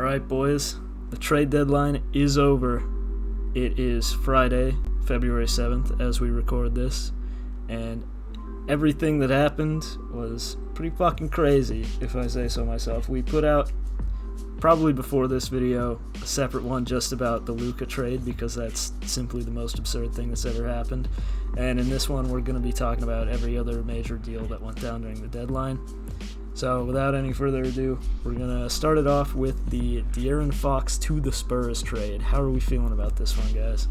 right, boys. The trade deadline is over. It is Friday, February 7th, as we record this. And everything that happened was pretty fucking crazy, if I say so myself. We put out, probably before this video, a separate one just about the Luka trade, because that's simply the most absurd thing that's ever happened. And in this one, we're going to be talking about every other major deal that went down during the deadline. So without any further ado, we're going to start it off with the De'Aaron Fox to the Spurs trade. How are we feeling about this one, guys?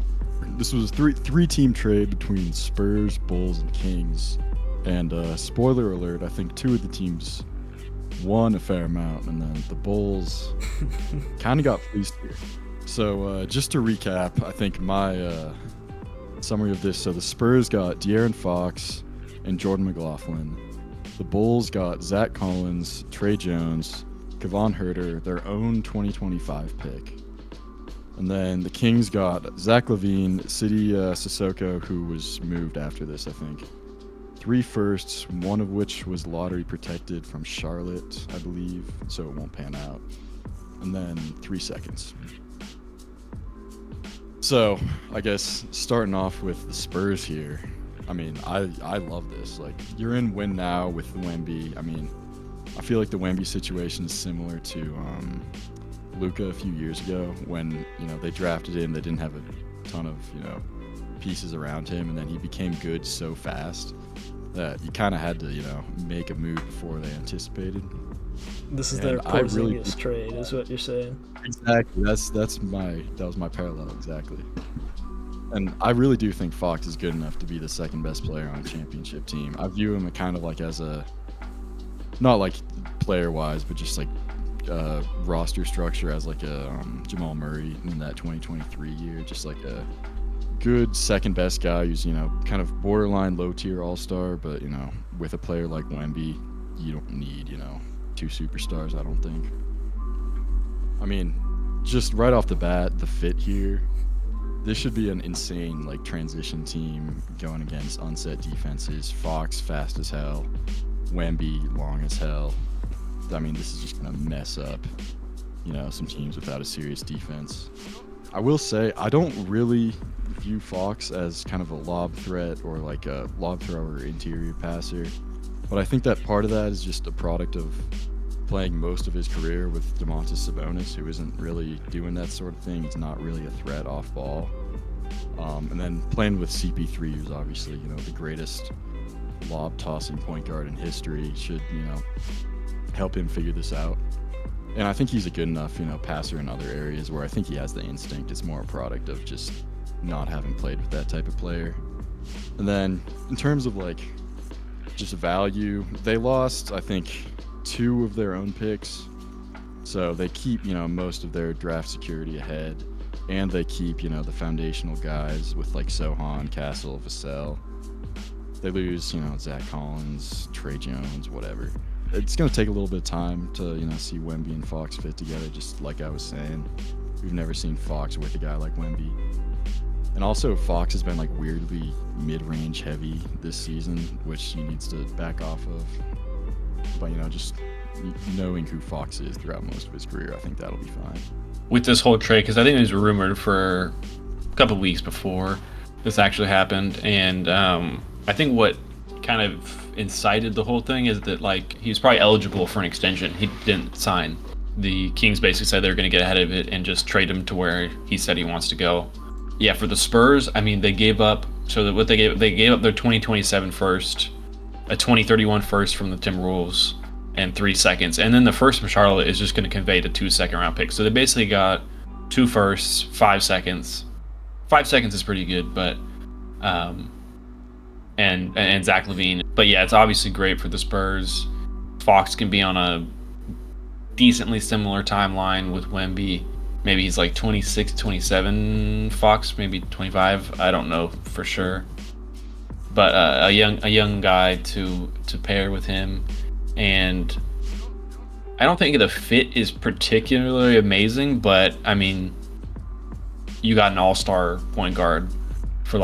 This was a three-team trade between Spurs, Bulls, and Kings. And spoiler alert, I think two of the teams won a fair amount, and then the Bulls kind of got fleeced here. So just to recap, I think my summary of this, so the Spurs got De'Aaron Fox and Jordan McLaughlin. The Bulls got Zach Collins, Trey Jones, Kevon Huerter, their own 2025 pick. And then the Kings got Zach LaVine, Sidi Sissoko, who was moved after this, I think. 3 firsts, one of which was lottery protected from Charlotte, I believe, so it won't pan out. And then 3 seconds. So, I guess starting off with the Spurs here. I mean, I love this. Like, you're in win now with Wemby. I mean, I feel like the Wemby situation is similar to Luka a few years ago when, they drafted him. They didn't have a ton of, pieces around him, and then he became good so fast that you kind of had to, make a move before they anticipated. This is their Porzingis trade, is what you're saying. Exactly. That was my parallel, exactly. And I really do think Fox is good enough to be the second best player on a championship team. I view him kind of like as a, not like player-wise, but just like roster structure as like a Jamal Murray in that 2023 year, just like a good second best guy who's, kind of borderline low-tier all-star, but, with a player like Wemby, you don't need, 2 superstars, I don't think. I mean, just right off the bat, the fit here, this should be an insane transition team going against unset defenses. Fox fast as hell, Wemby long as hell. I mean, this is just gonna mess up, some teams without a serious defense. I will say I don't really view Fox as kind of a lob threat or like a lob thrower interior passer, but I think that part of that is just a product of playing most of his career with Domantas Sabonis, who isn't really doing that sort of thing. He's not really a threat off ball. And then playing with CP3, who's obviously, the greatest lob tossing point guard in history, should, help him figure this out. And I think he's a good enough, passer in other areas where I think he has the instinct. It's more a product of just not having played with that type of player. And then in terms of just value, they lost, I think, 2 of their own picks, so they keep most of their draft security ahead, and they keep the foundational guys with Sohan, Castle, Vassell. They lose Zach Collins, Trey Jones, whatever. It's going to take a little bit of time to see Wemby and Fox fit together, just like I was saying. We've never seen Fox with a guy like Wemby. And also, Fox has been weirdly mid-range heavy this season, which he needs to back off of. But, just knowing who Fox is throughout most of his career, I think that'll be fine. With this whole trade, because I think it was rumored for a couple of weeks before this actually happened, and I think what kind of incited the whole thing is that, he was probably eligible for an extension. He didn't sign. The Kings basically said they were going to get ahead of it and just trade him to where he said he wants to go. Yeah, for the Spurs, I mean, they gave up, they gave up their 2027 first, a 2031 first from the Timberwolves, and 3 seconds. And then the first from Charlotte is just going to convey to 2 second-round picks. So they basically got 2 firsts, 5 seconds. 5 seconds is pretty good, but and Zach LaVine. But yeah, it's obviously great for the Spurs. Fox can be on a decently similar timeline with Wemby. Maybe he's 26, 27. Fox, maybe 25. I don't know for sure. But a young guy to pair with him, and I don't think the fit is particularly amazing. But I mean, you got an all-star point guard for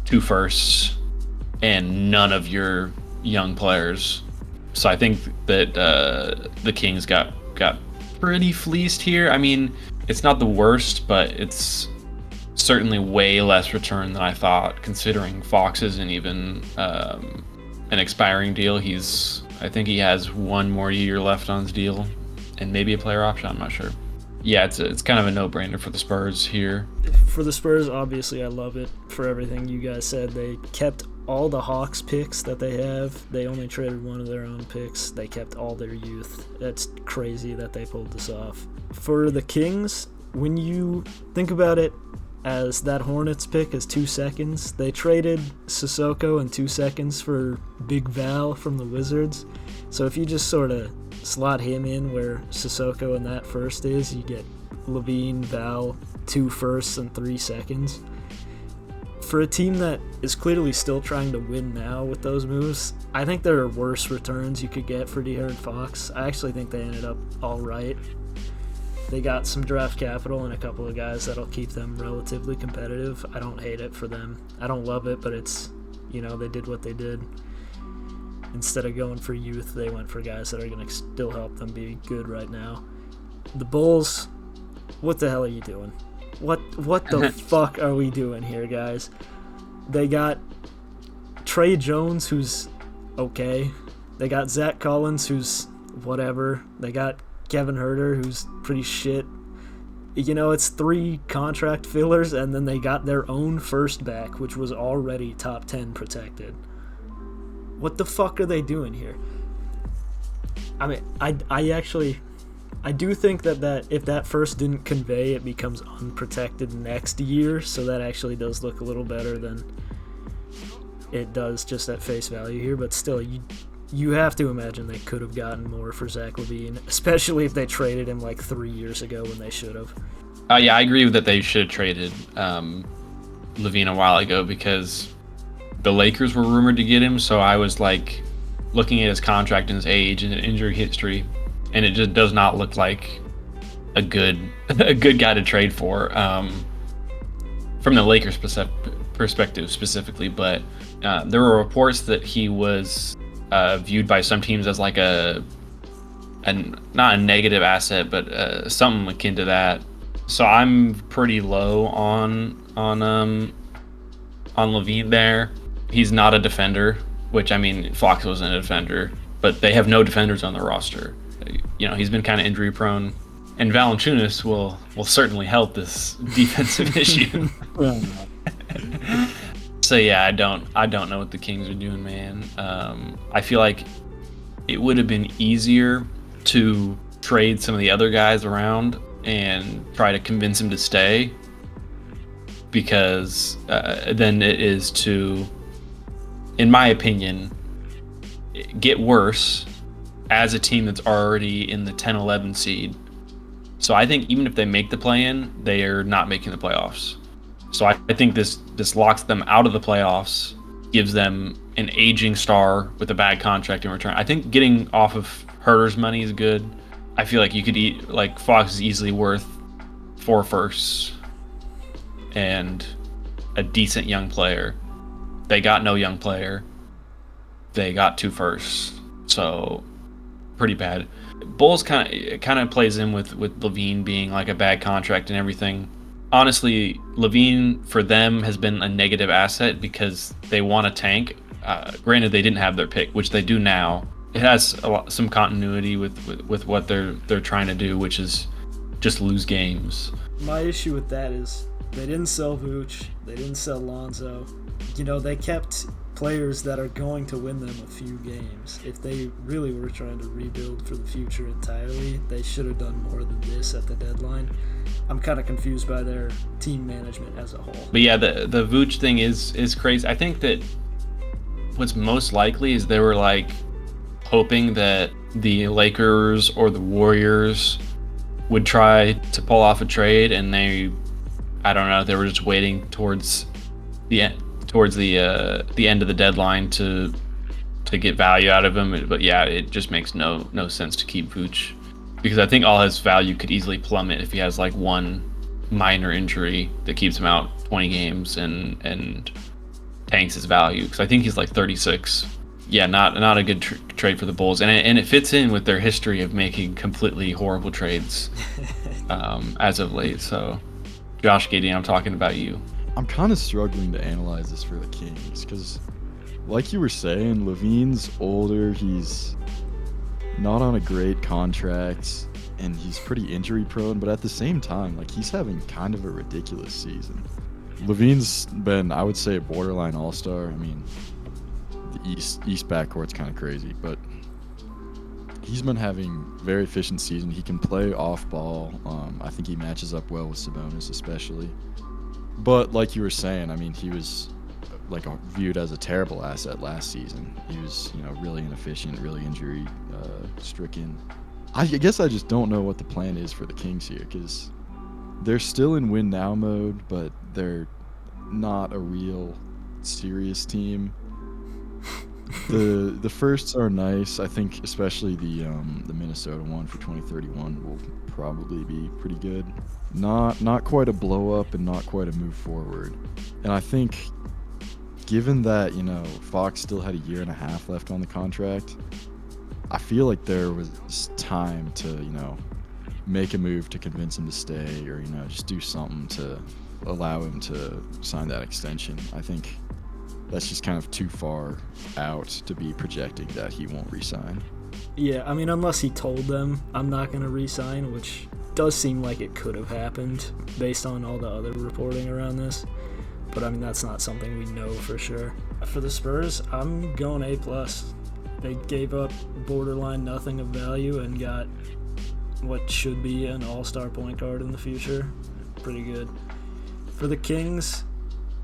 2 firsts and none of your young players. So I think that the Kings got pretty fleeced here. I mean, it's not the worst, but it's certainly way less return than I thought, considering Fox isn't even an expiring deal. I think he has one more year left on his deal, and maybe a player option. I'm not sure. Yeah, it's kind of a no-brainer for the Spurs here. For the Spurs, obviously, I love it for everything you guys said. They kept all the Hawks picks that they have. They only traded one of their own picks. They kept all their youth. That's crazy that they pulled this off. For the Kings, when you think about it as that Hornets pick is 2 seconds, they traded Sissoko in 2 seconds for Big Val from the Wizards. So if you just sort of slot him in where Sissoko in that first is, you get Levine, Val, 2 firsts and 3 seconds. For a team that is clearly still trying to win now with those moves, I think there are worse returns you could get for De'Aaron Fox. I actually think they ended up all right. They got some draft capital and a couple of guys that'll keep them relatively competitive. I don't hate it for them. I don't love it, but it's, they did what they did. Instead of going for youth, they went for guys that are going to still help them be good right now. The Bulls, what the hell are you doing? What the fuck are we doing here, guys? They got Trey Jones, who's okay. They got Zach Collins, who's whatever. They got Kevin Huerter, who's pretty shit. It's 3 contract fillers, and then they got their own first back, which was already top 10 protected. What the fuck are they doing here? I mean, I do think that if that first didn't convey, it becomes unprotected next year, so that actually does look a little better than it does just at face value here, but still, you have to imagine they could have gotten more for Zach LaVine, especially if they traded him like 3 years ago when they should have. Yeah, I agree that they should have traded LaVine a while ago because the Lakers were rumored to get him, so I was like looking at his contract and his age and injury history, and it just does not look like a good guy to trade for from the Lakers perspective specifically. But there were reports that he was viewed by some teams as like a not a negative asset, but something akin to that. So I'm pretty low on LaVine there. He's not a defender, which, I mean, Fox wasn't a defender, but they have no defenders on their roster. He's been kind of injury prone, and Valanciunas will certainly help this defensive issue. So yeah, I don't know what the Kings are doing, man. I feel like it would have been easier to trade some of the other guys around and try to convince him to stay, because then it is to, in my opinion, get worse as a team that's already in the 10-11 seed. So I think even if they make the play-in, they are not making the playoffs. So I think this locks them out of the playoffs, gives them an aging star with a bad contract in return. I think getting off of Herter's money is good. I feel like you could Fox is easily worth 4 firsts and a decent young player. They got no young player. They got 2 firsts. So pretty bad. Bulls kind of plays in with LaVine being like a bad contract and everything. Honestly, LaVine for them has been a negative asset because they want to tank. Granted, they didn't have their pick, which they do now. It has some continuity with what they're trying to do, which is just lose games. My issue with that is they didn't sell Vooch, they didn't sell Lonzo. They kept players that are going to win them a few games. If they really were trying to rebuild for the future entirely, they should have done more than this at the deadline. I'm kind of confused by their team management as a whole. But yeah, the Vooch thing is crazy. I think that what's most likely is they were like hoping that the Lakers or the Warriors would try to pull off a trade, and they were just waiting towards the end of the deadline to get value out of him. But yeah, it just makes no sense to keep Vooch, because I think all his value could easily plummet if he has like one minor injury that keeps him out 20 games and tanks his value, because I think he's like 36. not a good trade for the Bulls, and it fits in with their history of making completely horrible trades as of late. So, Josh Gideon, I'm talking about you. I'm kind of struggling to analyze this for the Kings because, like you were saying, Levine's older. He's not on a great contract, and he's pretty injury prone. But at the same time, like, he's having kind of a ridiculous season. Levine's been, I would say, a borderline all-star. I mean, the East backcourt's kind of crazy, but he's been having very efficient season. He can play off ball. I think he matches up well with Sabonis, especially. But like you were saying, I mean, he was like viewed as a terrible asset last season. He was, really inefficient, really injury stricken. I guess I just don't know what the plan is for the Kings here, because they're still in win now mode, but they're not a real serious team. The firsts are nice. I think especially the Minnesota one for 2031 will probably be pretty good. Not quite a blow up and not quite a move forward. And I think given that, Fox still had a year and a half left on the contract, I feel like there was time to, make a move to convince him to stay, or, just do something to allow him to sign that extension. I think that's just kind of too far out to be projecting that he won't re-sign. Yeah, I mean, unless he told them, I'm not going to re-sign, which does seem like it could have happened based on all the other reporting around this. But, I mean, that's not something we know for sure. For the Spurs, I'm going A+. They gave up borderline nothing of value and got what should be an all-star point guard in the future. Pretty good. For the Kings,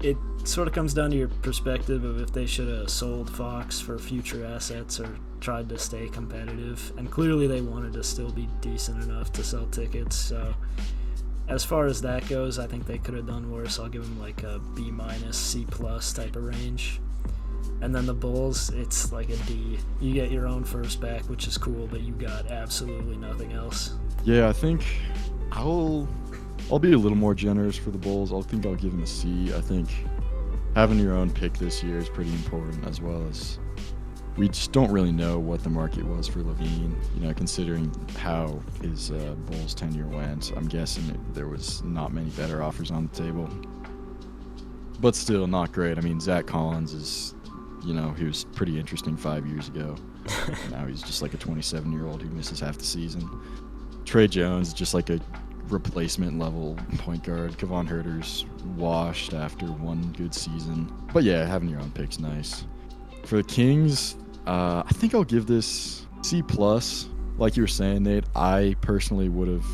it sort of comes down to your perspective of if they should have sold Fox for future assets or tried to stay competitive. And clearly they wanted to still be decent enough to sell tickets. So as far as that goes, I think they could have done worse. I'll give them like a B-, C+ type of range. And then the Bulls, it's like a D. You get your own first back, which is cool, but you got absolutely nothing else. Yeah, I think I'll be a little more generous for the Bulls. I think I'll give them a C. I think having your own pick this year is pretty important, as well as we just don't really know what the market was for Levine. Considering how his Bulls tenure went, I'm guessing there was not many better offers on the table. But still, not great. I mean, Zach Collins is, he was pretty interesting 5 years ago. Now he's just like a 27-year-old who misses half the season. Trey Jones, just like a replacement level point guard. Kevon Huerter's washed after one good season. But yeah, having your own pick's nice. For the Kings, I think I'll give this C+. Like you were saying, Nate, I personally would have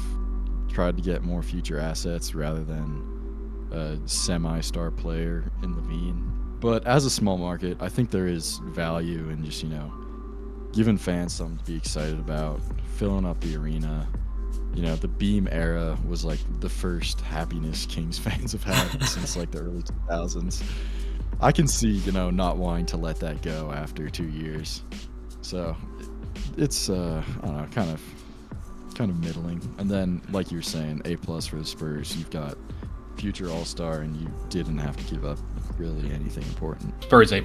tried to get more future assets rather than a semi-star player in Levine. But as a small market, I think there is value in just, giving fans something to be excited about, filling up the arena. The Beam era was like the first happiness Kings fans have had since like the early 2000s. I can see, not wanting to let that go after 2 years. So it's, I don't know, kind of middling. And then, like you were saying, A+ for the Spurs. You've got future all-star, and you didn't have to give up really anything important. Spurs A+.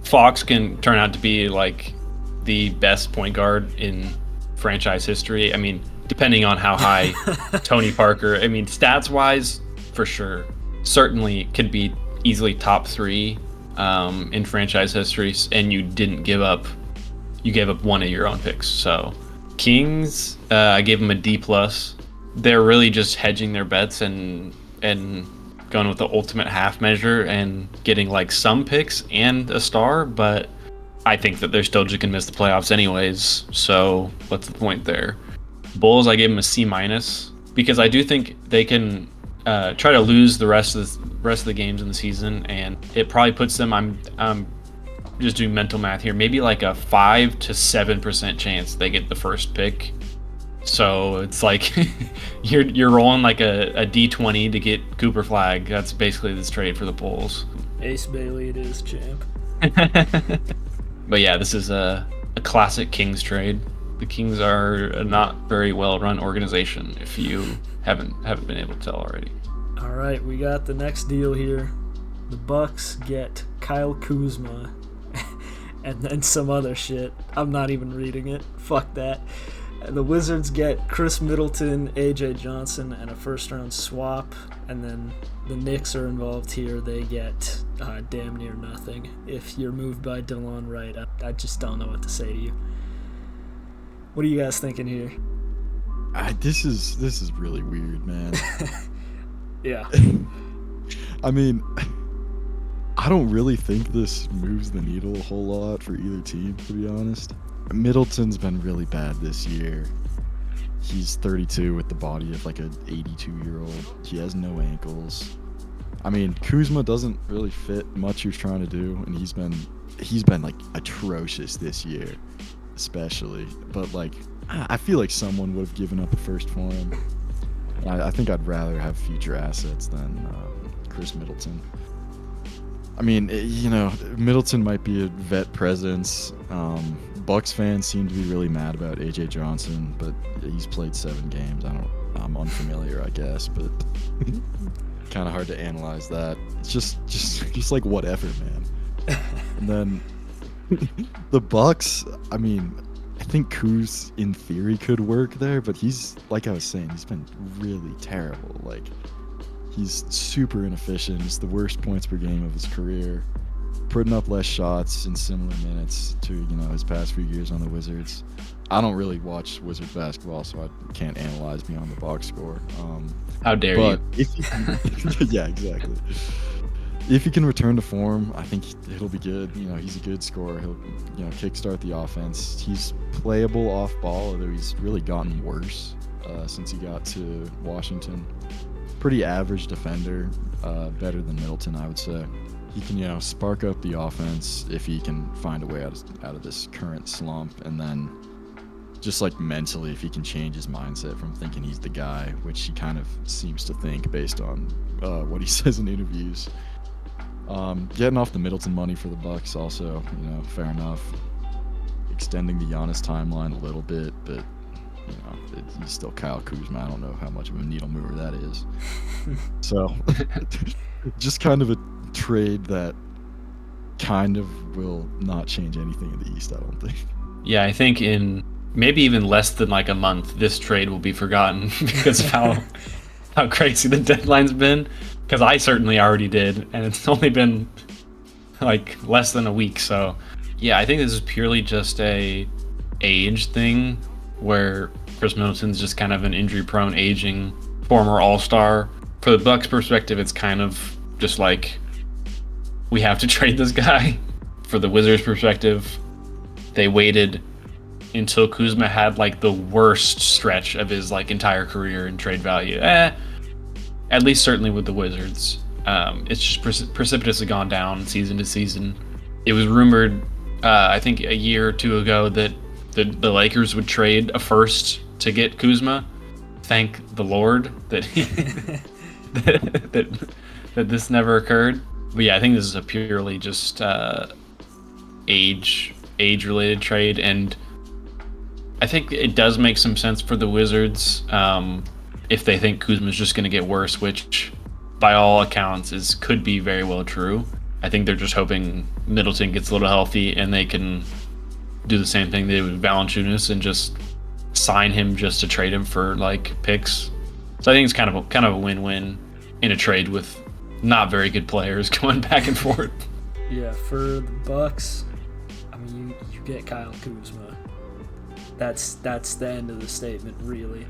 Fox can turn out to be like the best point guard in franchise history. I mean, depending on how high Tony Parker, I mean, stats-wise, for sure, certainly could be easily top 3 in franchise history, and you gave up one of your own picks. So Kings, I gave them a D+. They're really just hedging their bets and going with the ultimate half measure and getting like some picks and a star, but I think that they're still just gonna miss the playoffs anyways, so what's the point there? Bulls, I gave them a C- because I do think they can try to lose the rest of the games in the season, and it probably puts them, I'm just doing mental math here, maybe like a 5 to 7% chance they get the first pick. So it's like you're rolling like a D20 to get Cooper Flag. That's basically this trade for the Bulls. Ace Bailey it is, champ. But yeah, this is a classic Kings trade. The Kings are a not very well-run organization, if you haven't been able to tell already. All right, we got the next deal here. The Bucks get Kyle Kuzma and then some other shit. I'm not even reading it. Fuck that. The Wizards get Chris Middleton, AJ Johnson, and a first-round swap, and then the Knicks are involved here. They get damn near nothing. If you're moved by DeLon Wright, I just don't know what to say to you. What are you guys thinking here? This is really weird, man. Yeah. I mean, I don't really think this moves the needle a whole lot for either team, to be honest. Middleton's been really bad this year. He's 32 with the body of like an 82-year-old. He has no ankles. I mean, Kuzma doesn't really fit much you're trying to do, and he's been like atrocious this year, especially. But like, I feel like someone would have given up a first for him. I think I'd rather have future assets than Chris Middleton. I mean, you know, Middleton might be a vet presence. Bucks fans seem to be really mad about AJ Johnson, but he's played 7 games. I'm unfamiliar, I guess, but kind of hard to analyze that. It's just like whatever, man. And then the Bucks, I mean, I think Kuz in theory could work there, but he's, like I was saying, he's been really terrible. Like, he's super inefficient. He's the worst points per game of his career, putting up less shots in similar minutes to, you know, his past few years on the Wizards. I don't really watch Wizards basketball, so I can't analyze beyond the box score. How dare but you? If he can, yeah, exactly. If he can return to form, I think he'll be good. You know, he's a good scorer. He'll, you know, kickstart the offense. He's playable off ball, although he's really gotten worse since he got to Washington. Pretty average defender, better than Middleton, I would say. He can, you know, spark up the offense if he can find a way out of this current slump, and then just like mentally, if he can change his mindset from thinking he's the guy, which he kind of seems to think based on what he says in interviews. Getting off the Middleton money for the Bucks also, you know, fair enough. Extending the Giannis timeline a little bit, but you know, he's still Kyle Kuzma. I don't know how much of a needle mover that is. So, just kind of a trade that kind of will not change anything in the East, I don't think. Yeah, I think in maybe even less than like a month, this trade will be forgotten because of how crazy the deadline's been. Because I certainly already did, and it's only been like less than a week. So, yeah, I think this is purely just a age thing where Chris Middleton's just kind of an injury-prone, aging former All-Star. For the Bucks' perspective, it's kind of just like, we have to trade this guy. For the Wizards' perspective, they waited until Kuzma had like the worst stretch of his like entire career in trade value. At least certainly with the Wizards. It's just precipitously gone down season to season. It was rumored, I think a year or two ago, that the Lakers would trade a first to get Kuzma. Thank the Lord that that this never occurred. But yeah, I think this is a purely just age-related trade, and I think it does make some sense for the Wizards if they think Kuzma's just going to get worse, which by all accounts could be very well true. I think they're just hoping Middleton gets a little healthy and they can do the same thing they did with Valanciunas and just sign him just to trade him for like picks. So I think it's kind of a win-win in a trade with not very good players going back and forth. Yeah, for the Bucks, I mean, you get Kyle Kuzma. That's the end of the statement, really.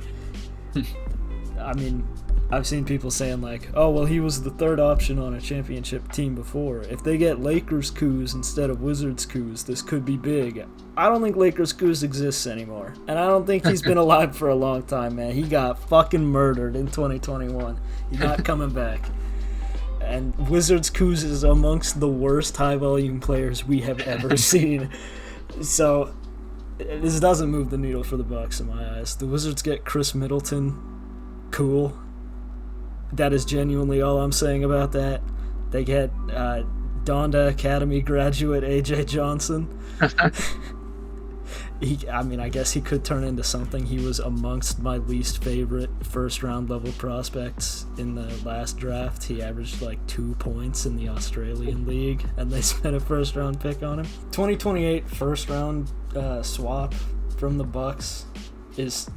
I mean, I've seen people saying like, oh, well, he was the third option on a championship team before. If they get Lakers Kuz instead of Wizards Kuz, this could be big. I don't think Lakers Kuz exists anymore. And I don't think he's been alive for a long time, man. He got fucking murdered in 2021. He's not coming back. And Wizards Kuz is amongst the worst high-volume players we have ever seen. So this doesn't move the needle for the Bucks in my eyes. The Wizards get Chris Middleton. Cool. That is genuinely all I'm saying about that. They get Donda Academy graduate AJ Johnson. I guess he could turn into something. He was amongst my least favorite first-round level prospects in the last draft. He averaged like 2 points in the Australian League, and they spent a first-round pick on him. 2028 first-round swap from the Bucks is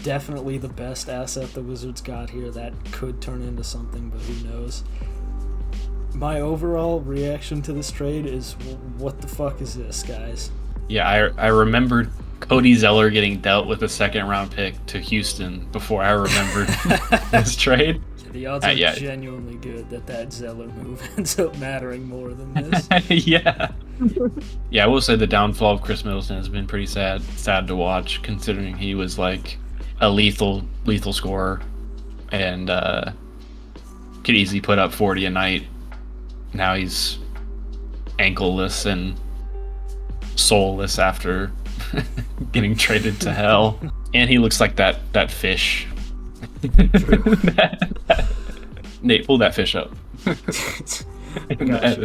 definitely the best asset the Wizards got here. That could turn into something, but who knows. My overall reaction to this trade is, what the fuck is this, guys? Yeah, I remembered Cody Zeller getting dealt with a second-round pick to Houston before I remembered this trade. The odds are genuinely good that Zeller move ends up mattering more than this. Yeah. Yeah, I will say the downfall of Chris Middleton has been pretty sad to watch, considering he was like a lethal scorer and could easily put up 40 a night. Now he's ankleless and soulless after getting traded to hell. And he looks like that fish. Nate, pull that fish up. I got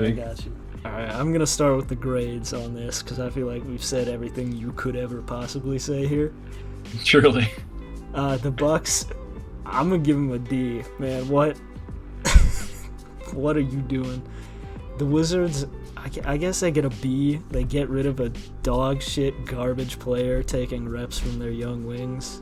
you. Alright, I'm going to start with the grades on this because I feel like we've said everything you could ever possibly say here. Surely. The Bucks, I'm going to give them a D. Man, what are you doing? The Wizards, I guess they get a B. They get rid of a dog shit garbage player taking reps from their young wings.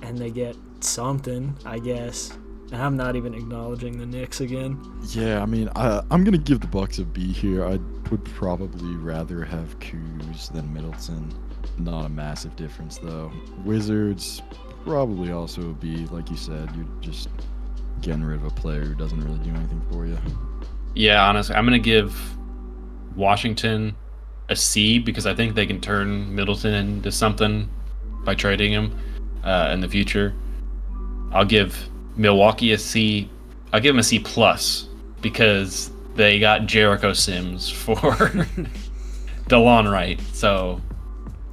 And they get something, I guess. And I'm not even acknowledging the Knicks again. Yeah, I mean, I'm going to give the Bucks a B here. I would probably rather have Kuz than Middleton. Not a massive difference, though. Wizards, probably also a B. Like you said, you're just getting rid of a player who doesn't really do anything for you. Yeah, honestly, I'm going to give Washington a C because I think they can turn Middleton into something by trading him in the future. I'll give Milwaukee a C. I'll give them a C plus because they got Jericho Sims for DeLon Wright. So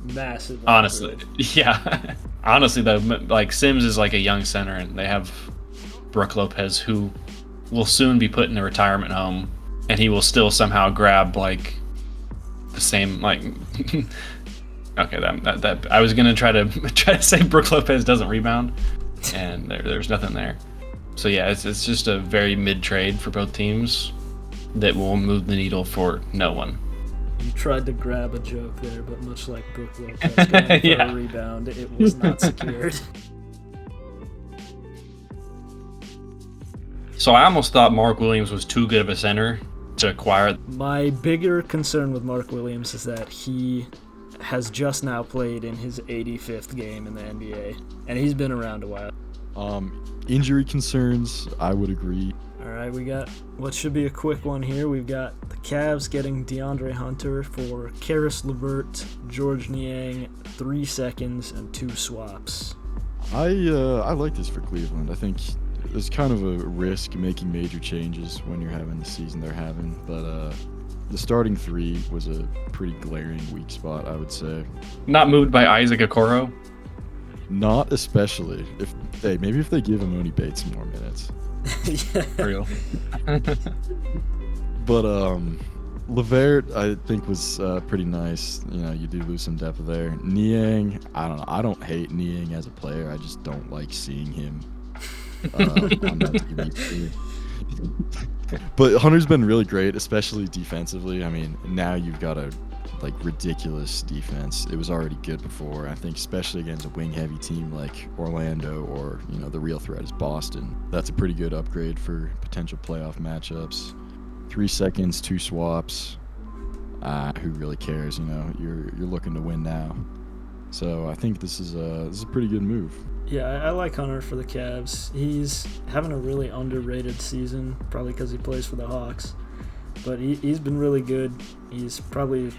massive. Honestly, yeah. Honestly, though, like Sims is like a young center, and they have Brook Lopez, who will soon be put in a retirement home, and he will still somehow grab like the same like. Okay, that I was gonna try to say Brook Lopez doesn't rebound, and there's nothing there. So yeah, it's just a very mid trade for both teams that will move the needle for no one. You tried to grab a joke there, but much like Brook Lopez going for a rebound, it was not secured. So I almost thought Mark Williams was too good of a center to acquire. My bigger concern with Mark Williams is that he has just now played in his 85th game in the NBA, and he's been around a while. Injury concerns, I would agree. All right, we got what should be a quick one here. We've got the Cavs getting DeAndre Hunter for Karis LeVert, George Niang, 3 seconds, and 2 swaps. I like this for Cleveland. I think there's kind of a risk making major changes when you're having the season they're having, but the starting 3 was a pretty glaring weak spot, I would say. Not moved by Isaac Okoro? Not especially. Maybe if they give Amoni Bates some more minutes. Yeah. For real. But LeVert, I think, was pretty nice. You know, you do lose some depth there. Niang, I don't know. I don't hate Niang as a player. I just don't like seeing him on that team. But Hunter's been really great, especially defensively. I mean, now you've got a ridiculous defense. It was already good before. I think especially against a wing-heavy team like Orlando or, the real threat is Boston. That's a pretty good upgrade for potential playoff matchups. 3 seconds, 2 swaps. Who really cares? You're looking to win now. So I think this is a pretty good move. Yeah, I like Hunter for the Cavs. He's having a really underrated season, probably because he plays for the Hawks. But he's been really good. He's probably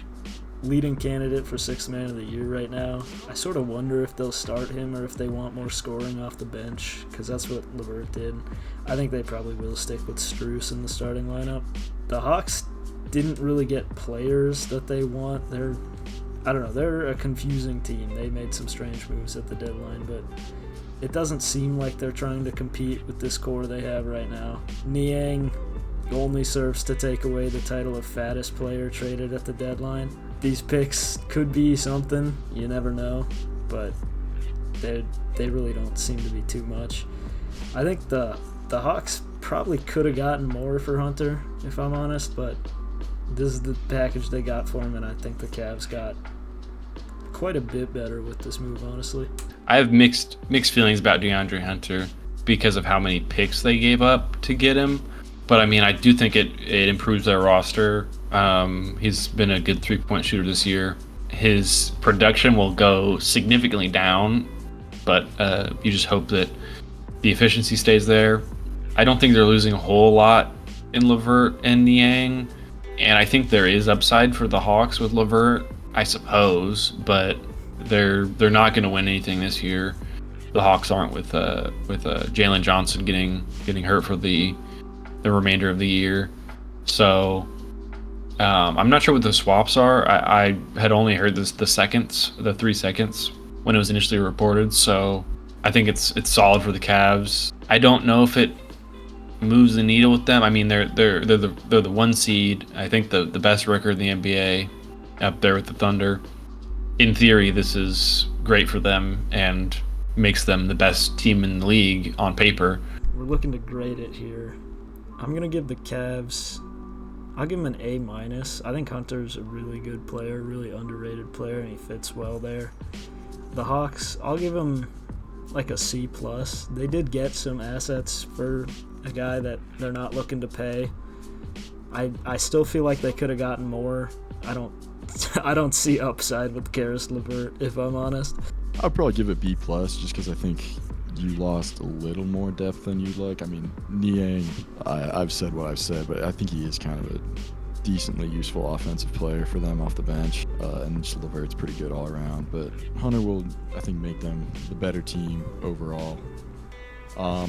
leading candidate for 6th man of the year right now. I sort of wonder if they'll start him or if they want more scoring off the bench, because that's what LeVert did. I think they probably will stick with Strus in the starting lineup. The Hawks didn't really get players that they want. They're a confusing team. They made some strange moves at the deadline, but it doesn't seem like they're trying to compete with this core they have right now. Niang only serves to take away the title of fattest player traded at the deadline. these picks could be something. You never know, but they really don't seem to be too much. I think the Hawks probably could have gotten more for Hunter, if I'm honest, but this is the package they got for him, and I think the Cavs got quite a bit better with this move, honestly. I have mixed feelings about DeAndre Hunter because of how many picks they gave up to get him. But I mean, I do think it improves their roster. He's been a good 3-point shooter this year. His production will go significantly down, but you just hope that the efficiency stays there. I don't think they're losing a whole lot in LeVert and Niang, and I think there is upside for the Hawks with LeVert, I suppose, but they're not going to win anything this year. The Hawks aren't with Jalen Johnson getting hurt for the remainder of the year. So I'm not sure what the swaps are. I had only heard the 3 seconds when it was initially reported. So I think it's solid for the Cavs. I don't know if it moves the needle with them. I mean, they're the 1 seed. I think the best record in the NBA, up there with the Thunder. In theory, this is great for them and makes them the best team in the league on paper. We're looking to grade it here. I'm going to give the Cavs, I'll give them an A-. I think Hunter's a really good player, really underrated player, and he fits well there. The Hawks, I'll give them like a C+. They did get some assets for a guy that they're not looking to pay. I still feel like they could have gotten more. I don't see upside with Karis LeVert, if I'm honest. I'd probably give it B+, just because I think you lost a little more depth than you'd like. I mean, Niang, I've said what I've said, but I think he is kind of a decently useful offensive player for them off the bench, and just LeVert's pretty good all around. But Hunter will, I think, make them the better team overall.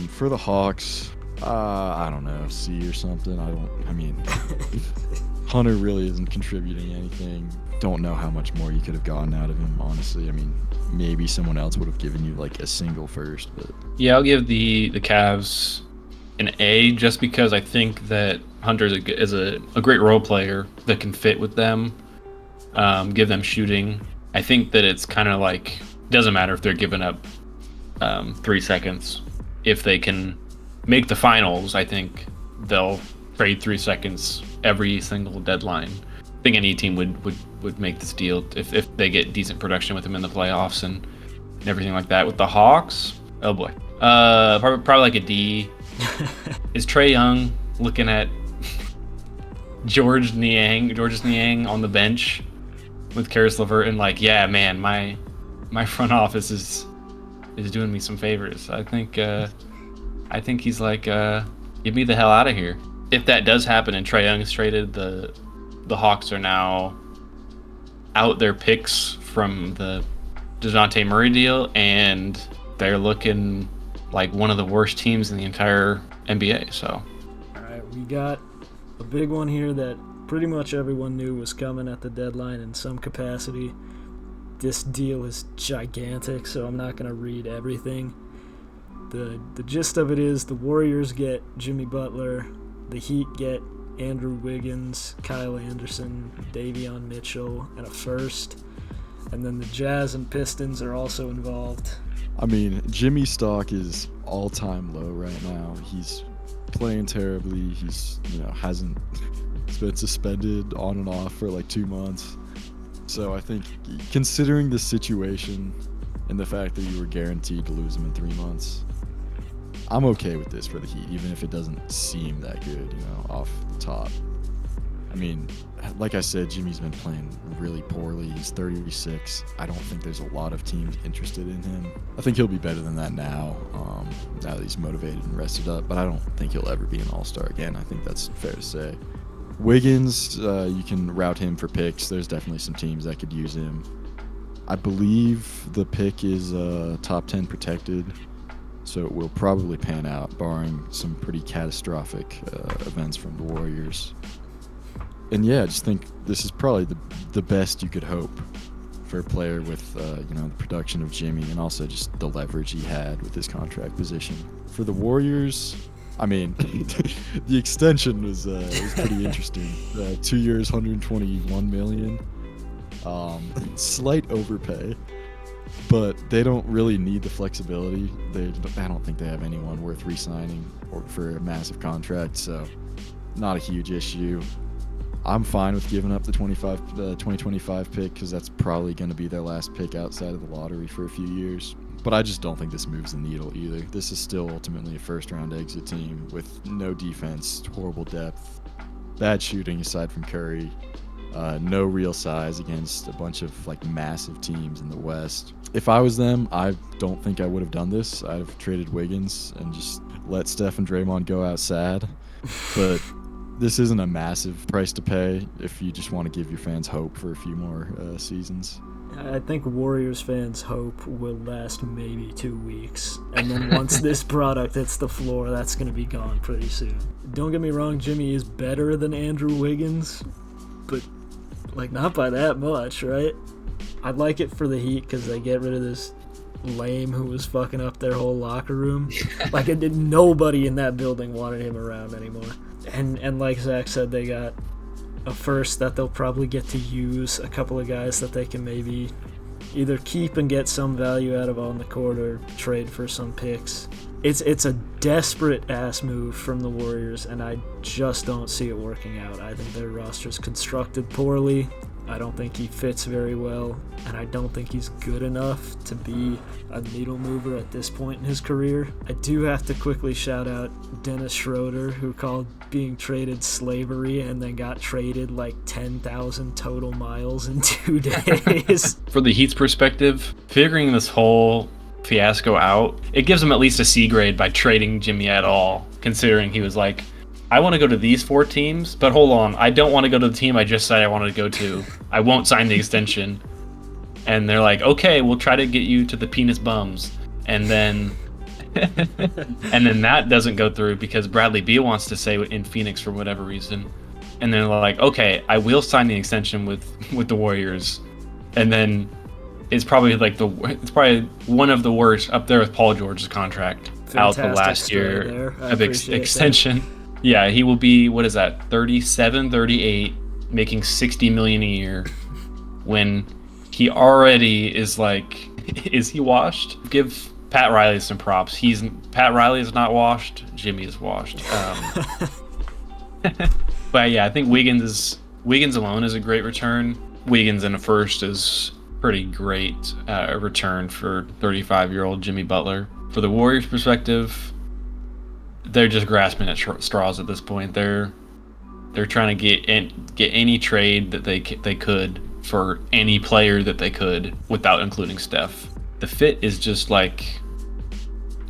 For the Hawks, I don't know, C or something. I mean, Hunter really isn't contributing anything. Don't know how much more you could have gotten out of him, honestly. I mean, maybe someone else would have given you like a single first, but yeah, I'll give the Cavs an A, just because I think that Hunter is a great role player that can fit with them, give them shooting. I think that it's kind of like, doesn't matter if they're giving up 3 seconds. If they can make the finals, I think they'll trade 3 seconds every single deadline. I think any team would make this deal if they get decent production with him in the playoffs and everything like that. With the Hawks, oh boy, probably like a D. Is Trae Young looking at Georges Niang on the bench with Karis LeVert and like, yeah, man, my front office is doing me some favors. I think he's like, get me the hell out of here. If that does happen and Trae Young is traded, the Hawks are now out their picks from the DeJounte Murray deal, and they're looking like one of the worst teams in the entire NBA. So, all right, we got a big one here that pretty much everyone knew was coming at the deadline in some capacity. This deal is gigantic, so I'm not going to read everything. The gist of it is the Warriors get Jimmy Butler, the Heat get Andrew Wiggins, Kyle Anderson, Davion Mitchell, and a first. And then the Jazz and Pistons are also involved. I mean, Jimmy's stock is all-time low right now. He's playing terribly. He's, hasn't been suspended on and off for like 2 months. So I think, considering the situation and the fact that you were guaranteed to lose him in 3 months, I'm okay with this for the Heat, even if it doesn't seem that good, off the top. I mean, like I said, Jimmy's been playing really poorly. He's 36. I don't think there's a lot of teams interested in him. I think he'll be better than that now that he's motivated and rested up, but I don't think he'll ever be an all-star again. I think that's fair to say. Wiggins, you can route him for picks. There's definitely some teams that could use him. I believe the pick is top 10 protected, so it will probably pan out, barring some pretty catastrophic events from the Warriors. And yeah, I just think this is probably the best you could hope for a player with the production of Jimmy, and also just the leverage he had with his contract position. For the Warriors, I mean, the extension was pretty interesting. 2 years, $121 million. Slight overpay, but they don't really need the flexibility. I don't think they have anyone worth re-signing or for a massive contract, so not a huge issue. I'm fine with giving up the 2025 pick because that's probably going to be their last pick outside of the lottery for a few years. But I just don't think this moves the needle either. This is still ultimately a first-round exit team with no defense, horrible depth, bad shooting aside from Curry, no real size against a bunch of like massive teams in the West. If I was them, I don't think I would have done this. I'd have traded Wiggins and just let Steph and Draymond go out sad. But this isn't a massive price to pay if you just want to give your fans hope for a few more seasons. I think Warriors fans' hope will last maybe 2 weeks. And then once this product hits the floor, that's going to be gone pretty soon. Don't get me wrong, Jimmy is better than Andrew Wiggins, but like not by that much, right? I'd like it for the Heat because they get rid of this lame who was fucking up their whole locker room. Like nobody in that building wanted him around anymore. And like Zach said, they got a first that they'll probably get to use, a couple of guys that they can maybe either keep and get some value out of on the court or trade for some picks. It's a desperate ass move from the Warriors, and I just don't see it working out. I think their roster's constructed poorly. I don't think he fits very well, and I don't think he's good enough to be a needle mover at this point in his career. I do have to quickly shout out Dennis Schroeder, who called being traded slavery and then got traded like 10,000 total miles in 2 days. For the Heat's perspective, figuring this whole fiasco out, it gives them at least a C grade by trading Jimmy at all, considering he was like, I want to go to these 4 teams, but hold on, I don't want to go to the team I just said I wanted to go to. I won't sign the extension. And they're like, okay, we'll try to get you to the penis bums. And then that doesn't go through because Bradley Beal wants to stay in Phoenix for whatever reason. And they're like, okay, I will sign the extension with the Warriors. And then it's probably one of the worst, up there with Paul George's contract. Fantastic out the last year of extension. That. Yeah, he will be, 37, 38, making $60 million a year when he already is like, is he washed? Give Pat Riley some props. Pat Riley is not washed. Jimmy is washed. But yeah, I think Wiggins alone is a great return. Wiggins in a first is pretty great return for 35-year-old Jimmy Butler. For the Warriors' perspective, they're just grasping at straws at this point. They're trying to get any trade that they could for any player that they could without including Steph. The fit is just like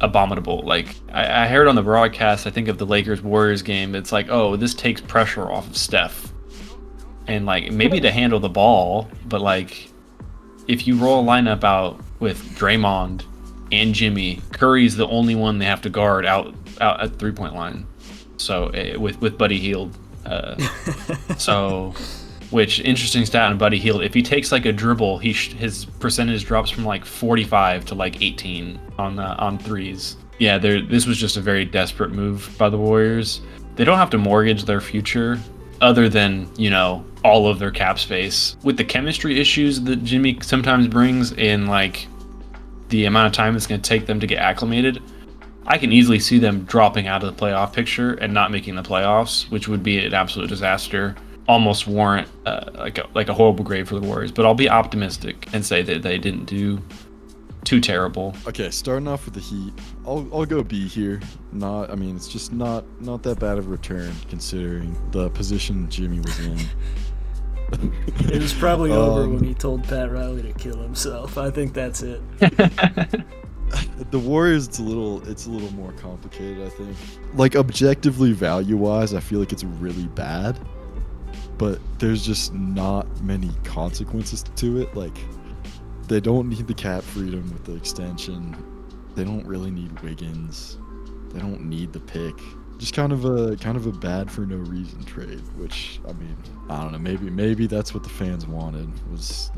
abominable. Like I heard on the broadcast, I think of the Lakers-Warriors game, it's like, oh, this takes pressure off of Steph. And like maybe to handle the ball, but like if you roll a lineup out with Draymond and Jimmy, Curry's the only one they have to guard out at the 3-point line. So with Buddy Hield. Which interesting stat on Buddy Hield. If he takes like a dribble, his percentage drops from like 45 to like 18 on threes. Yeah, this was just a very desperate move by the Warriors. They don't have to mortgage their future, other than all of their cap space. With the chemistry issues that Jimmy sometimes brings in, like the amount of time it's going to take them to get acclimated, I can easily see them dropping out of the playoff picture and not making the playoffs, which would be an absolute disaster. Almost warrant like a horrible grade for the Warriors. But I'll be optimistic and say that they didn't do too terrible. Okay, starting off with the Heat, I'll go B here. It's just not that bad of a return considering the position Jimmy was in. It was probably over when he told Pat Riley to kill himself. I think that's it. The Warriors, it's a little more complicated, I think. Like objectively value-wise, I feel like it's really bad, but there's just not many consequences to it. Like they don't need the cap freedom with the extension. They don't really need Wiggins. They don't need the pick. Just kind of a bad for no reason trade, which I don't know, maybe that's what the fans wanted was,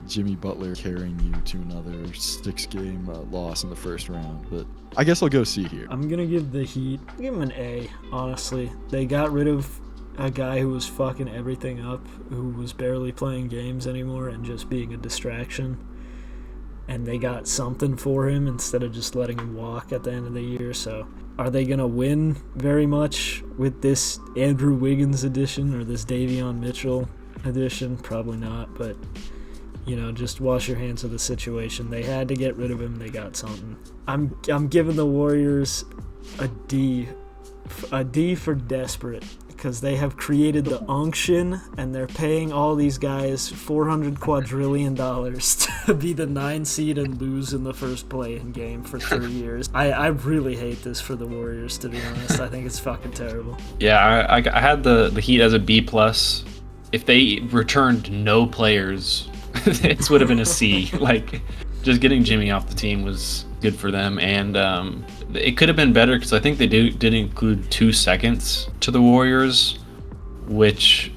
Jimmy Butler carrying you to another 6-game loss in the first round. But I guess I'll go C here. I'm going to give the Heat, give them an A, honestly. They got rid of a guy who was fucking everything up, who was barely playing games anymore and just being a distraction. And they got something for him instead of just letting him walk at the end of the year. So are they going to win very much with this Andrew Wiggins edition or this Davion Mitchell edition? Probably not, but, just wash your hands of the situation. They had to get rid of him. They got something. I'm giving the Warriors a D for desperate, because they have created the unction and they're paying all these guys $400 quadrillion to be the 9 seed and lose in the first play-in game for 3 years. I really hate this for the Warriors, to be honest. I think it's fucking terrible. Yeah, I had the Heat as a B+. If they returned no players, this would have been a C. Just getting Jimmy off the team was good for them, and it could have been better because I think they did include 2 seconds to the Warriors, which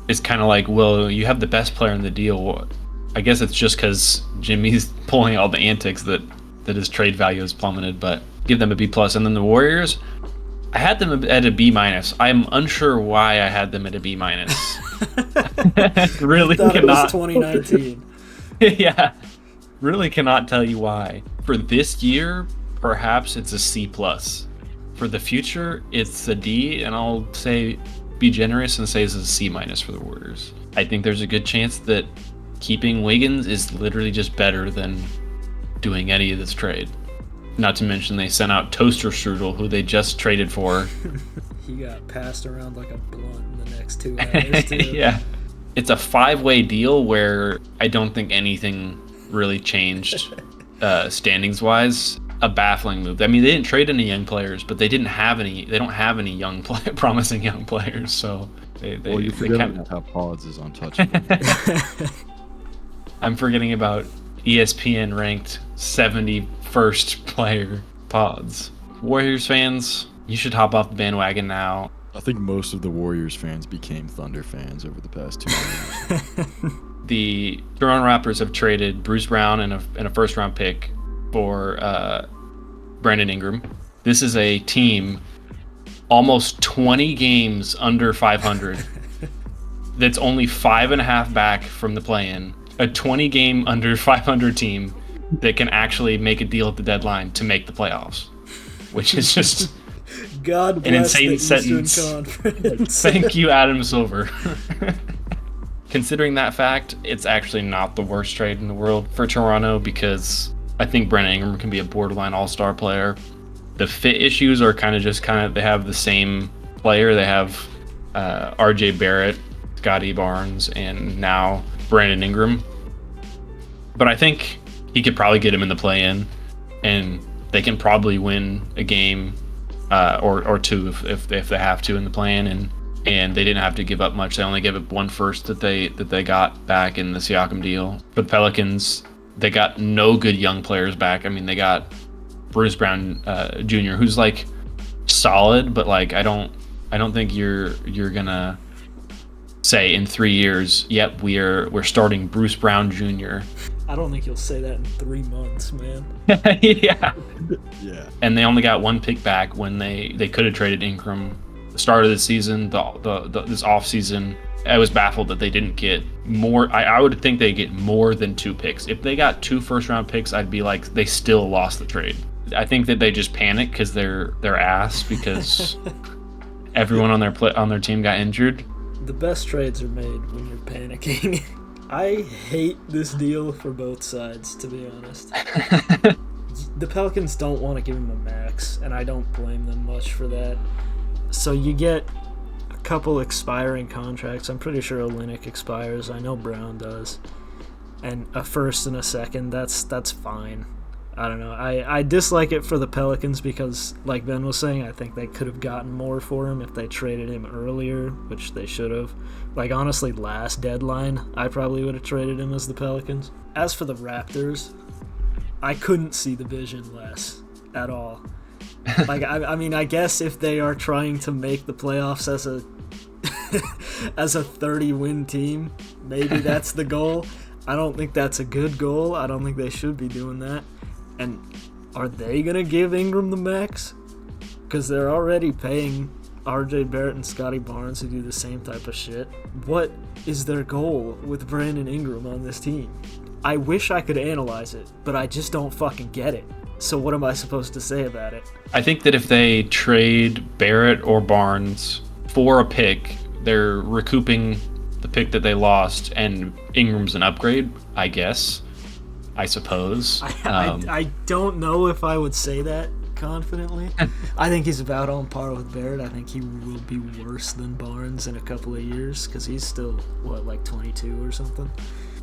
is kind of like, well, you have the best player in the deal. I guess it's just because Jimmy's pulling all the antics that his trade value has plummeted, but give them a B+. And then the Warriors, I had them at a B-. I'm unsure why I had them at a B-. Really thought cannot. It was 2019. Yeah. Really cannot tell you why. For this year, perhaps it's a C+. For the future, it's a D, and I'll be generous and say it's a C- for the Warriors. I think there's a good chance that keeping Wiggins is literally just better than doing any of this trade. Not to mention they sent out Toaster Strudel, who they just traded for. He got passed around like a blunt in the next 2 hours, too. Yeah. It's a 5-way deal where I don't think anything really changed standings wise. A baffling move. I mean, they didn't trade any young players, but they don't have any promising young players, so you're forgetting how Pods is untouchable. I'm forgetting about ESPN ranked 71st player Pods. Warriors fans, you should hop off the bandwagon now. I think most of the Warriors fans became Thunder fans over the past 2 years. The Toronto Raptors have traded Bruce Brown and a first-round pick for Brandon Ingram. This is a team almost 20 games under 500 that's only 5.5 back from the play-in. A 20-game under 500 team that can actually make a deal at the deadline to make the playoffs, which is just God an bless insane the sentence. Eastern Conference. Thank you, Adam Silver. Considering that fact, it's actually not the worst trade in the world for Toronto, because I think Brandon Ingram can be a borderline all-star player. The fit issues are kind of they have the same player. They have RJ Barrett, Scotty Barnes, and now Brandon Ingram. But I think he could probably get him in the play-in, and they can probably win a game or two if they have to in the play-in, and they didn't have to give up much. They only gave up 1 first that they got back in the Siakam deal. For the Pelicans, they got no good young players back. I mean, they got Bruce Brown Jr., who's like solid, but like I don't think you're gonna say in 3 years, yep, we're starting Bruce Brown Jr. I don't think you'll say that in 3 months, man. Yeah. And they only got 1 pick back when they could have traded Ingram. The start of the season, this off season, I was baffled that they didn't get more. I would think they get more than 2 picks. If they got 2 first-round picks, I'd be like, they still lost the trade. I think that they just panicked because they're ass because everyone on their team got injured. The best trades are made when you're panicking. I hate this deal for both sides, to be honest. The Pelicans don't want to give him a max, and I don't blame them much for that. So you get a couple expiring contracts. I'm pretty sure Olynyk expires. I know Brown does. And a first and a second, that's fine. I don't know. I dislike it for the Pelicans because, like Ben was saying, I think they could have gotten more for him if they traded him earlier, which they should have. Like, honestly, last deadline, I probably would have traded him as the Pelicans. As for the Raptors, I couldn't see the vision less at all. Like, I mean, I guess if they are trying to make the playoffs as a as a 30-win team, maybe that's the goal. I don't think that's a good goal. I don't think they should be doing that. And are they going to give Ingram the max? Because they're already paying R.J. Barrett and Scotty Barnes who do the same type of shit. What is their goal with Brandon Ingram on this team? I wish I could analyze it, but I just don't fucking get it. So what am I supposed to say about it? I think that if they trade Barrett or Barnes for a pick, they're recouping the pick that they lost, and Ingram's an upgrade, I guess. I suppose. I don't know if I would say that confidently. I think he's about on par with Barrett. I think he will be worse than Barnes in a couple of years because he's still, like 22 or something?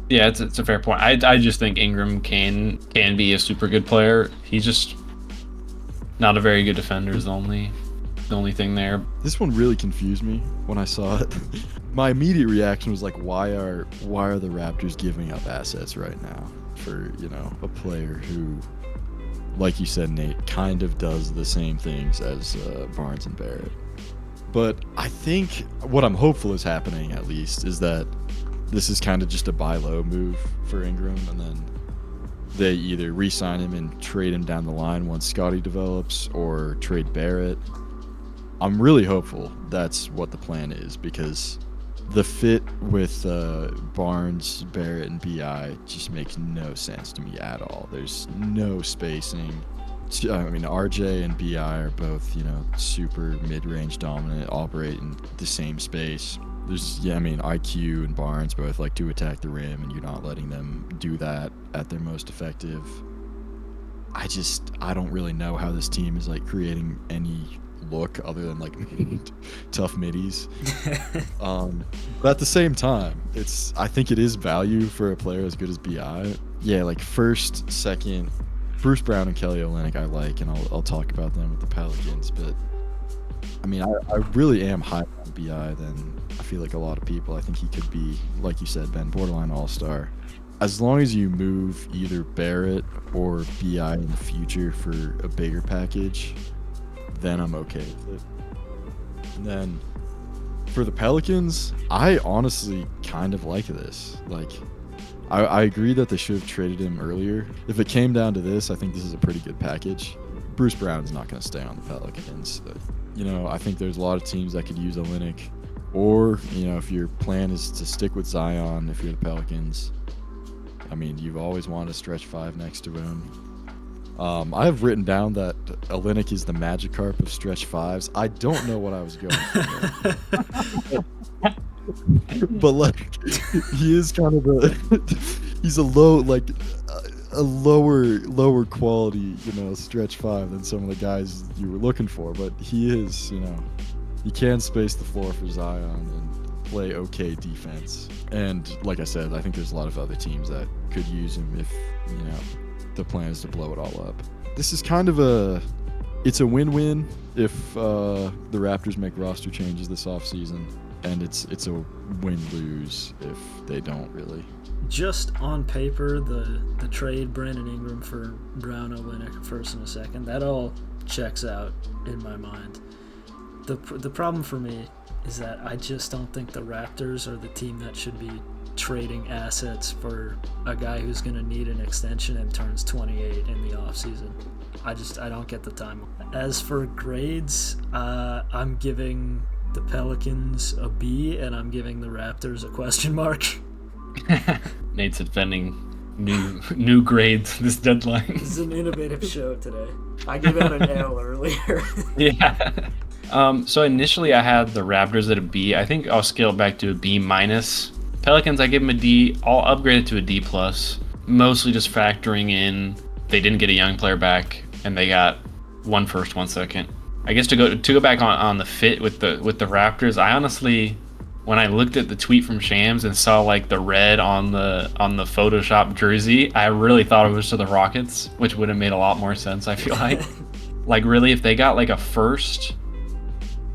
Yeah, it's a fair point. I just think Ingram can be a super good player. He's just not a very good defender is the only thing there. This one really confused me when I saw it. My immediate reaction was like, why are the Raptors giving up assets right now for, a player who, like you said, Nate, kind of does the same things as Barnes and Barrett. But I think what I'm hopeful is happening, at least, is that this is kind of just a buy low move for Ingram, and then they either re-sign him and trade him down the line once Scotty develops, or trade Barrett. I'm really hopeful that's what the plan is, because the fit with Barnes, Barrett, and BI just makes no sense to me at all. There's no spacing. I mean, RJ and BI are both, super mid-range dominant, operate in the same space. There's, IQ and Barnes both like to attack the rim, and you're not letting them do that at their most effective. I don't really know how this team is like creating any look other than like tough middies. But at the same time, I think it is value for a player as good as BI. Yeah, like first, second, Bruce Brown and Kelly Olynyk I like, and I'll talk about them with the Pelicans. But I really am high on BI than I feel like a lot of people. I think he could be, like you said, Ben, borderline all-star. As long as you move either Barrett or BI in the future for a bigger package, then I'm okay with it. And then for the Pelicans, I honestly kind of like this. Like, I agree that they should have traded him earlier. If it came down to this, I think this is a pretty good package. Bruce Brown's not going to stay on the Pelicans. I think there's a lot of teams that could use Olynyk. Or, if your plan is to stick with Zion, if you're the Pelicans, you've always wanted a stretch five next to him. I have written down that Olynyk is the Magikarp of stretch fives. I don't know what I was going for. But like, he is kind of he's a lower quality, stretch five than some of the guys you were looking for. But he is, he can space the floor for Zion and play okay defense. And like I said, I think there's a lot of other teams that could use him if, the plan is to blow it all up. This is kind of it's a win-win if the Raptors make roster changes this offseason, and it's a win-lose if they don't really. Just on paper, the trade Brandon Ingram for Brown, Olynyk, first and a second, that all checks out in my mind. The problem for me is that I just don't think the Raptors are the team that should be trading assets for a guy who's going to need an extension and turns 28 in the offseason. I don't get the time. As for grades, I'm giving the Pelicans a B, and I'm giving the Raptors a question mark. Nate's defending new grades this deadline. This is an innovative show today. I gave out an L earlier. Yeah. So initially I had the Raptors at a B. I think I'll scale it back to a B minus. Pelicans, I give them a D. I'll upgrade it to a D plus. Mostly just factoring in they didn't get a young player back, and they got 1 first, 1 second. I guess to go back on the fit with the Raptors, I honestly, when I looked at the tweet from Shams and saw like the red on the Photoshop jersey, I really thought it was to the Rockets, which would have made a lot more sense, I feel like. Like really, if they got like a first,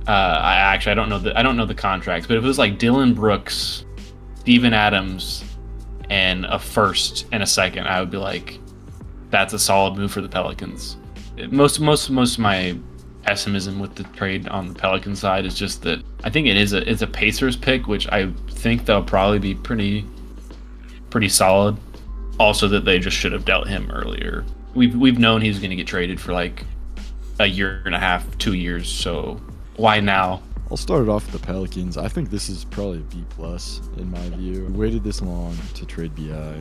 I don't know the contracts, but if it was like Dylan Brooks, Steven Adams, and a first and a second, I would be like, that's a solid move for the Pelicans. Most of my pessimism with the trade on the Pelican side is just that I think it's a Pacers pick, which I think they'll probably be pretty solid. Also, that they just should have dealt him earlier. We've known he was going to get traded for like a year and a half, 2 years. So why now? I'll start it off with the Pelicans. I think this is probably a B+ in my view. We waited this long to trade BI.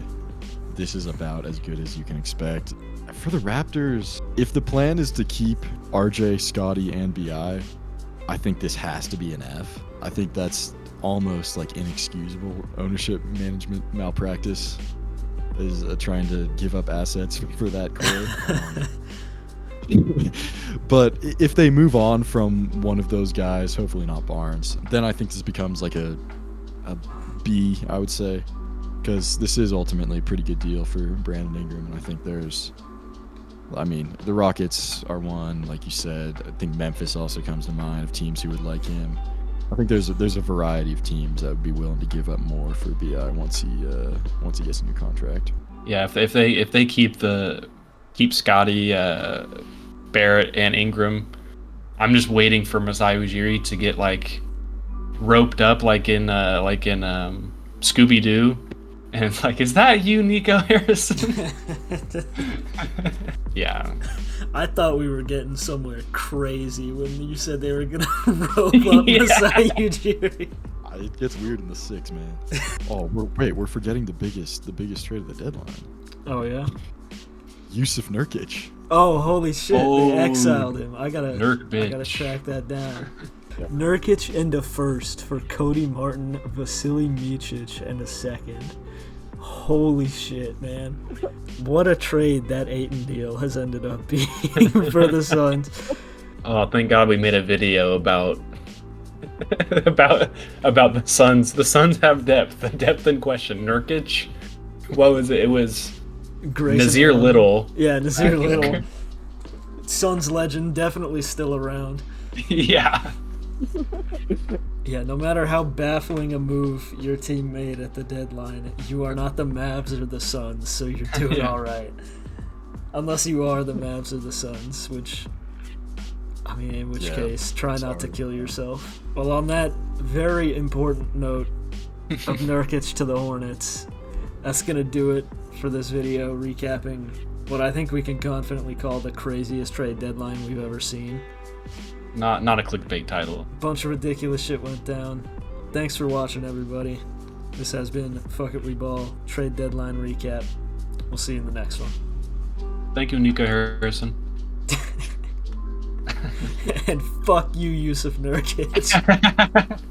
This is about as good as you can expect. For the Raptors, if the plan is to keep RJ, Scotty, and BI, I think this has to be an F. I think that's almost like inexcusable ownership management malpractice, is trying to give up assets for that core. But if they move on from one of those guys, hopefully not Barnes, then I think this becomes like a B, I would say, because this is ultimately a pretty good deal for Brandon Ingram, and I think the Rockets are one, like you said. I think Memphis also comes to mind of teams who would like him. I think there's a variety of teams that would be willing to give up more for BI once he gets a new contract. Yeah, if they keep Scotty, Barrett, and Ingram, I'm just waiting for Masai Ujiri to get like roped up like in Scooby Doo, and it's like, is that you, Nico Harrison? Yeah. I thought we were getting somewhere crazy when you said they were gonna rope up Masai Ujiri. It gets weird in the 6, man. Oh, we're forgetting the biggest trade of the deadline. Oh yeah. Yusuf Nurkic. Oh, holy shit! They exiled him. I gotta Nurkic. track that down. Nurkic and a first for Cody Martin, Vasily Micic, and a second. Holy shit, man! What a trade that Ayton deal has ended up being for the Suns. Oh, thank God we made a video about the Suns. The Suns have depth. The depth in question. Nurkic. What was it? It was Nazir Little. Yeah, Nazir Little. Suns legend, definitely still around. Yeah. Yeah, no matter how baffling a move your team made at the deadline, you are not the Mavs or the Suns, so you're doing all right. Unless you are the Mavs or the Suns, which, I mean, in which case, try not to kill yourself. Well, on that very important note of Nurkic to the Hornets, that's going to do it for this video recapping what I think we can confidently call the craziest trade deadline we've ever seen. Not a clickbait title. Bunch of ridiculous shit went down. Thanks for watching, everybody. This has been Fuck It We Ball trade deadline recap. We'll see you in the next one. Thank you, Nico Harrison. And fuck you, Yusuf Nurkic.